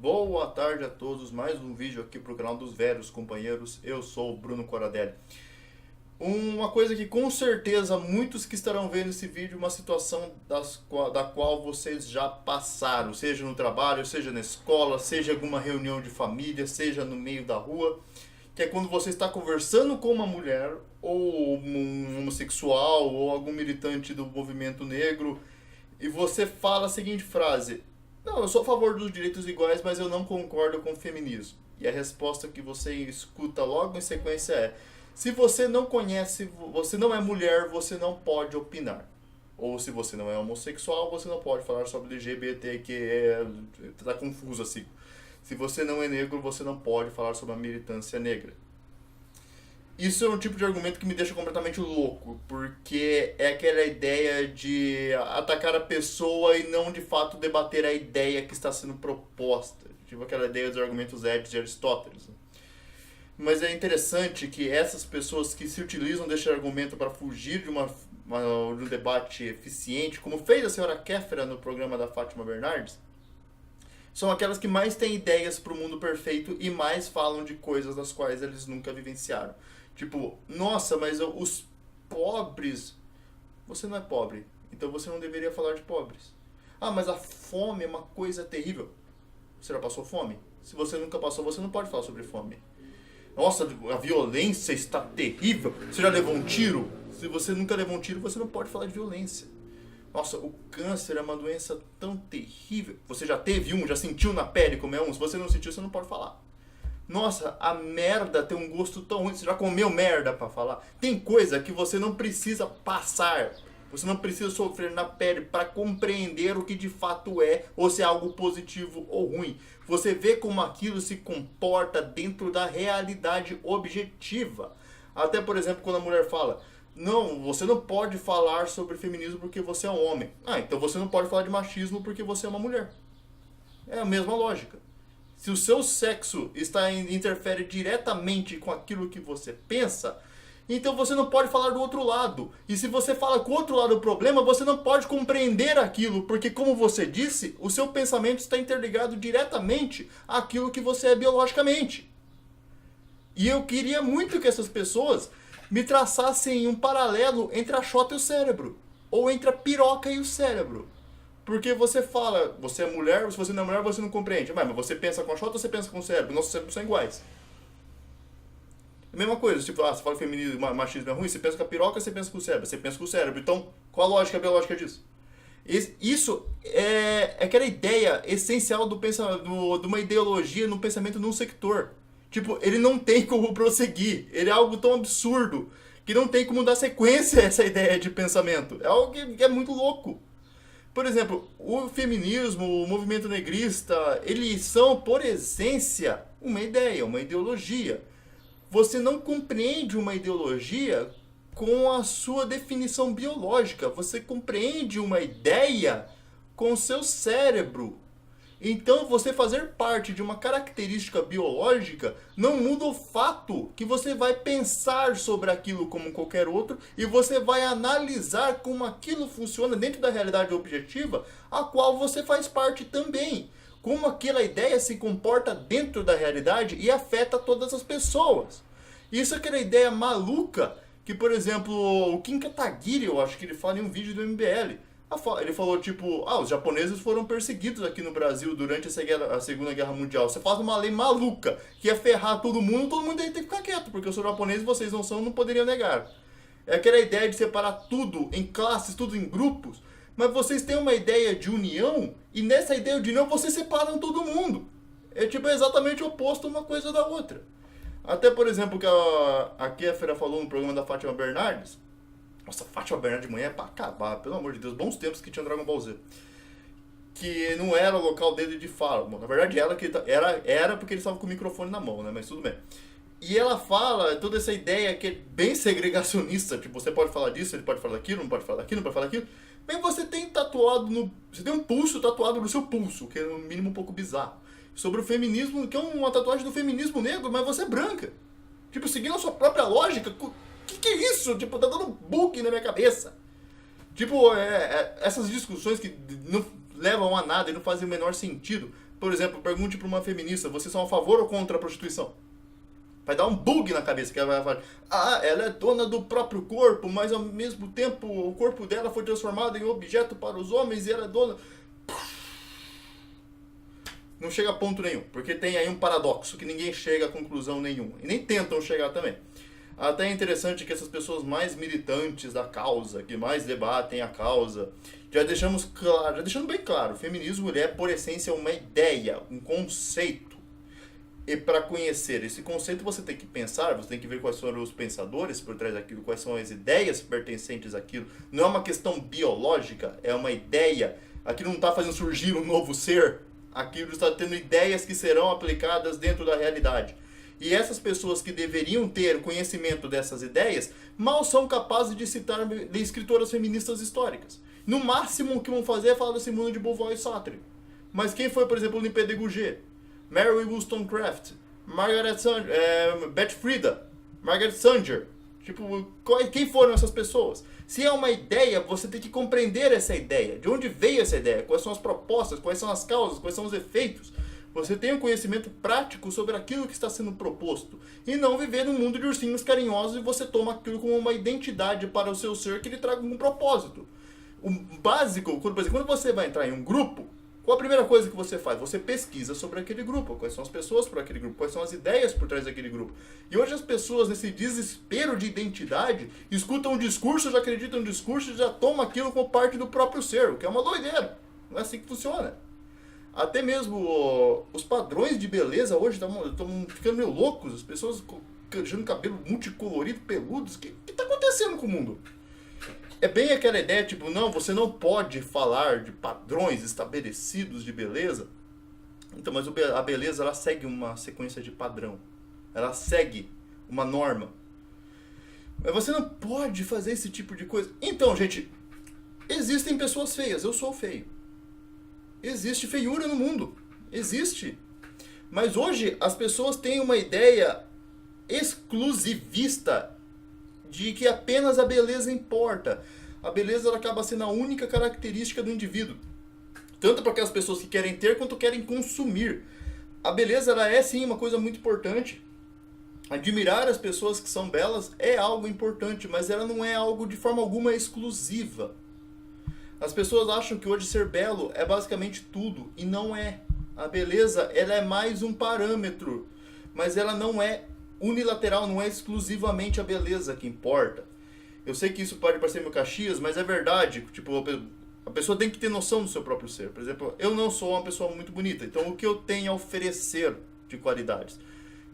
Boa tarde a todos, mais um vídeo aqui pro canal dos velhos companheiros. Eu sou o Bruno Coradelli. Uma coisa que com certeza muitos que estarão vendo esse vídeo, uma situação da qual vocês já passaram, seja no trabalho, seja na escola, seja em alguma reunião de família, seja no meio da rua, que é quando você está conversando com uma mulher, ou um homossexual, ou algum militante do movimento negro, e você fala a seguinte frase: não, eu sou a favor dos direitos iguais, mas eu não concordo com o feminismo. E a resposta que você escuta logo em sequência é: se você não conhece, você não é mulher, você não pode opinar. Ou se você não é homossexual, você não pode falar sobre LGBT, que tá confuso assim. Se você não é negro, você não pode falar sobre a militância negra. Isso é um tipo de argumento que me deixa completamente louco, porque é aquela ideia de atacar a pessoa e não de fato debater a ideia que está sendo proposta. Tipo aquela ideia dos argumentos éticos de Aristóteles. Mas é interessante que essas pessoas que se utilizam deste argumento para fugir de um debate eficiente, como fez a senhora Kéfera no programa da Fátima Bernardes, são aquelas que mais têm ideias para o mundo perfeito e mais falam de coisas das quais eles nunca vivenciaram. Tipo, nossa, mas os pobres... Você não é pobre, então você não deveria falar de pobres. Ah, mas a fome é uma coisa terrível. Você já passou fome? Se você nunca passou, você não pode falar sobre fome. Nossa, a violência está terrível. Você já levou um tiro? Se você nunca levou um tiro, você não pode falar de violência. Nossa, o câncer é uma doença tão terrível. Você já teve um? Já sentiu na pele como é um? Se você não sentiu, você não pode falar. Nossa, a merda tem um gosto tão ruim. Você já comeu merda pra falar? Tem coisa que você não precisa passar. Você não precisa sofrer na pele para compreender o que de fato é, ou se é algo positivo ou ruim. Você vê como aquilo se comporta dentro da realidade objetiva. Até, por exemplo, quando a mulher fala: não, você não pode falar sobre feminismo porque você é um homem. Ah, então você não pode falar de machismo porque você é uma mulher. É a mesma lógica. Se o seu sexo interfere diretamente com aquilo que você pensa, então você não pode falar do outro lado. E se você fala com o outro lado do problema, você não pode compreender aquilo, porque, como você disse, o seu pensamento está interligado diretamente àquilo que você é biologicamente. E eu queria muito que essas pessoas me traçassem um paralelo entre a xota e o cérebro, ou entre a piroca e o cérebro. Porque você fala, você é mulher, se você não é mulher, você não compreende. Mas você pensa com a xota ou você pensa com o cérebro? Nossos cérebros são iguais. A mesma coisa, tipo, você fala que feminismo, machismo é ruim, você pensa com a piroca, você pensa com o cérebro. Você pensa com o cérebro. Então, qual a lógica biológica disso? Isso é aquela ideia essencial de uma ideologia no pensamento de um sector. Tipo, ele não tem como prosseguir. Ele é algo tão absurdo que não tem como dar sequência a essa ideia de pensamento. É algo que é muito louco. Por exemplo, o feminismo, o movimento negrista, eles são, por essência, uma ideia, uma ideologia. Você não compreende uma ideologia com a sua definição biológica. Você compreende uma ideia com o seu cérebro. Então, você fazer parte de uma característica biológica não muda o fato que você vai pensar sobre aquilo como qualquer outro e você vai analisar como aquilo funciona dentro da realidade objetiva, a qual você faz parte também. Como aquela ideia se comporta dentro da realidade e afeta todas as pessoas. Isso é aquela ideia maluca que, por exemplo, o Kim Kataguiri, eu acho que ele fala em um vídeo do MBL. Ele falou tipo: os japoneses foram perseguidos aqui no Brasil durante a Segunda Guerra Mundial. Você faz uma lei maluca que ia ferrar todo mundo tem que ficar quieto, porque eu sou japonês e vocês não são, não poderiam negar. É aquela ideia de separar tudo em classes, tudo em grupos, mas vocês têm uma ideia de união e nessa ideia de união vocês separam todo mundo. É tipo exatamente o oposto uma coisa da outra. Até, por exemplo, que a Kéfera falou no programa da Fátima Bernardes. Nossa, Fátima Bernardes de manhã é pra acabar, pelo amor de Deus. Bons tempos que tinha Dragon Ball Z. Que não era o local dele de fala. Bom, na verdade era porque ele estava com o microfone na mão, né? Mas tudo bem. E ela fala toda essa ideia que é bem segregacionista. Tipo, você pode falar disso, ele pode falar daquilo, não pode falar daquilo, não pode falar daquilo. Mas você tem tatuado você tem um pulso tatuado no seu pulso, que é no mínimo um pouco bizarro. Sobre o feminismo, que é uma tatuagem do feminismo negro, mas você é branca. Tipo, seguindo a sua própria lógica. Que é isso? Tipo, tá dando bug na minha cabeça. Tipo, essas discussões que não levam a nada e não fazem o menor sentido. por exemplo, pergunte para uma feminista, vocês são a favor ou contra a prostituição? Vai dar um bug na cabeça, que ela vai falar, ela é dona do próprio corpo, mas ao mesmo tempo o corpo dela foi transformado em objeto para os homens e ela é dona... Não chega a ponto nenhum, porque tem aí um paradoxo que ninguém chega a conclusão nenhuma, e nem tentam chegar também. Até é interessante que essas pessoas mais militantes da causa, que mais debatem a causa, já deixando bem claro, o feminismo ele é por essência uma ideia, um conceito. E para conhecer esse conceito você tem que pensar, você tem que ver quais foram os pensadores por trás daquilo, quais são as ideias pertencentes àquilo. Não é uma questão biológica, é uma ideia. Aquilo não está fazendo surgir um novo ser, aquilo está tendo ideias que serão aplicadas dentro da realidade. E essas pessoas que deveriam ter conhecimento dessas ideias, mal são capazes de citar escritoras feministas históricas. No máximo o que vão fazer é falar da Simone de Beauvoir e Sartre. Mas quem foi, por exemplo, Olympe de Gouges? Mary Wollstonecraft, Beth Friedan, Margaret Sanger. Tipo, quem foram essas pessoas? Se é uma ideia, você tem que compreender essa ideia. De onde veio essa ideia? Quais são as propostas? Quais são as causas? Quais são os efeitos? Você tem um conhecimento prático sobre aquilo que está sendo proposto. E não viver num mundo de ursinhos carinhosos e você toma aquilo como uma identidade para o seu ser que lhe traga um propósito. O básico, por exemplo, quando você vai entrar em um grupo, qual a primeira coisa que você faz? Você pesquisa sobre aquele grupo, quais são as pessoas por aquele grupo, quais são as ideias por trás daquele grupo. E hoje as pessoas, nesse desespero de identidade, escutam um discurso, já acreditam no discurso e já tomam aquilo como parte do próprio ser, o que é uma doideira. Não é assim que funciona. Até mesmo os padrões de beleza hoje estão ficando meio loucos, as pessoas deixando cabelo multicolorido, peludos. O que está acontecendo com o mundo? É bem aquela ideia, tipo, não, você não pode falar de padrões estabelecidos de beleza. Então, mas a beleza, ela segue uma sequência de padrão. Ela segue uma norma. Mas você não pode fazer esse tipo de coisa. Então, gente, existem pessoas feias. Eu sou feio. Existe feiura no mundo. Existe. Mas hoje, as pessoas têm uma ideia exclusivista de que apenas a beleza importa. A beleza ela acaba sendo a única característica do indivíduo. Tanto para aquelas pessoas que querem ter, quanto querem consumir. A beleza ela é sim uma coisa muito importante. Admirar as pessoas que são belas é algo importante, mas ela não é algo de forma alguma exclusiva. As pessoas acham que hoje ser belo é basicamente tudo, e não é. A beleza ela é mais um parâmetro, mas ela não é unilateral, não é exclusivamente a beleza que importa. Eu sei que isso pode parecer meio Caxias, mas é verdade. Tipo, a pessoa tem que ter noção do seu próprio ser. Por exemplo, eu não sou uma pessoa muito bonita, então o que eu tenho a oferecer de qualidades?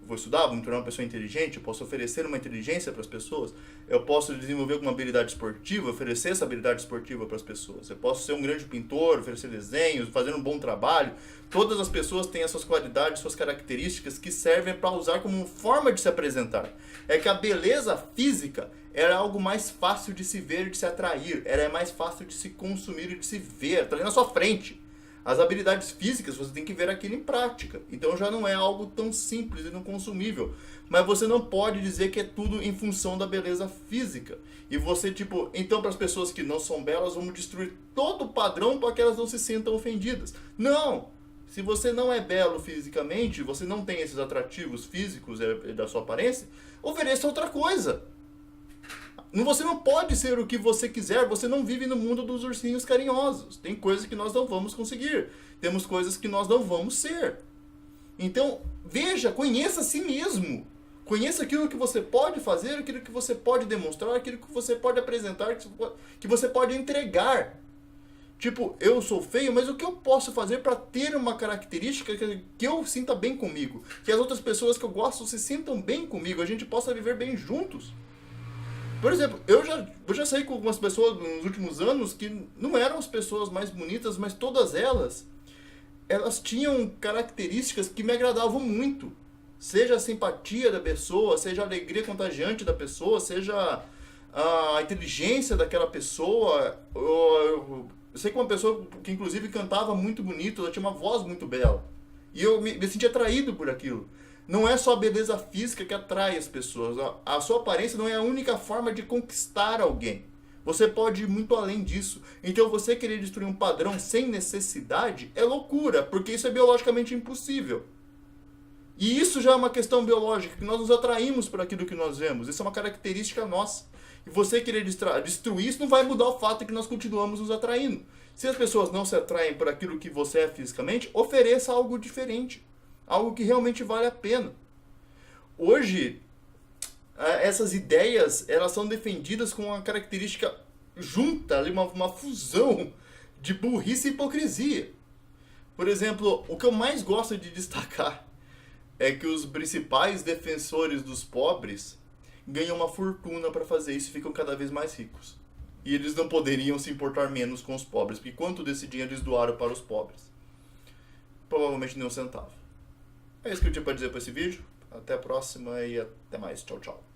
Eu vou estudar, vou me tornar uma pessoa inteligente, eu posso oferecer uma inteligência para as pessoas, eu posso desenvolver alguma habilidade esportiva, oferecer essa habilidade esportiva para as pessoas, eu posso ser um grande pintor, oferecer desenhos, fazer um bom trabalho. Todas as pessoas têm essas qualidades, suas características que servem para usar como forma de se apresentar. É que a beleza física era algo mais fácil de se ver e de se atrair, ela é mais fácil de se consumir e de se ver, está ali na sua frente. As habilidades físicas você tem que ver aquilo em prática. Então já não é algo tão simples e não consumível. Mas você não pode dizer que é tudo em função da beleza física. E você, tipo, então para as pessoas que não são belas, vamos destruir todo o padrão para que elas não se sintam ofendidas. Não! Se você não é belo fisicamente, você não tem esses atrativos físicos da sua aparência, ofereça outra coisa. Você não pode ser o que você quiser, você não vive no mundo dos ursinhos carinhosos. Tem coisas que nós não vamos conseguir, temos coisas que nós não vamos ser. Então, veja, conheça a si mesmo. Conheça aquilo que você pode fazer, aquilo que você pode demonstrar, aquilo que você pode apresentar, que você pode entregar. Tipo, eu sou feio, mas o que eu posso fazer para ter uma característica que eu sinta bem comigo? Que as outras pessoas que eu gosto se sintam bem comigo, a gente possa viver bem juntos. Por exemplo, eu já saí com algumas pessoas nos últimos anos que não eram as pessoas mais bonitas, mas todas elas tinham características que me agradavam muito. Seja a simpatia da pessoa, seja a alegria contagiante da pessoa, seja a inteligência daquela pessoa. Eu sei que uma pessoa que inclusive cantava muito bonito, ela tinha uma voz muito bela. E eu me senti atraído por aquilo. Não é só a beleza física que atrai as pessoas. A sua aparência não é a única forma de conquistar alguém. Você pode ir muito além disso. Então você querer destruir um padrão sem necessidade é loucura, porque isso é biologicamente impossível. E isso já é uma questão biológica, que nós nos atraímos por aquilo que nós vemos. Isso é uma característica nossa. E você querer destruir isso não vai mudar o fato de que nós continuamos nos atraindo. Se as pessoas não se atraem por aquilo que você é fisicamente, ofereça algo diferente. Algo que realmente vale a pena. Hoje, essas ideias, elas são defendidas com uma característica junta, ali, uma fusão de burrice e hipocrisia. Por exemplo, o que eu mais gosto de destacar é que os principais defensores dos pobres ganham uma fortuna para fazer isso e ficam cada vez mais ricos. E eles não poderiam se importar menos com os pobres, porque quanto desse dinheiro eles doaram para os pobres? Provavelmente nem um centavo. É isso que eu tinha para dizer para esse vídeo. Até a próxima e até mais. Tchau, tchau.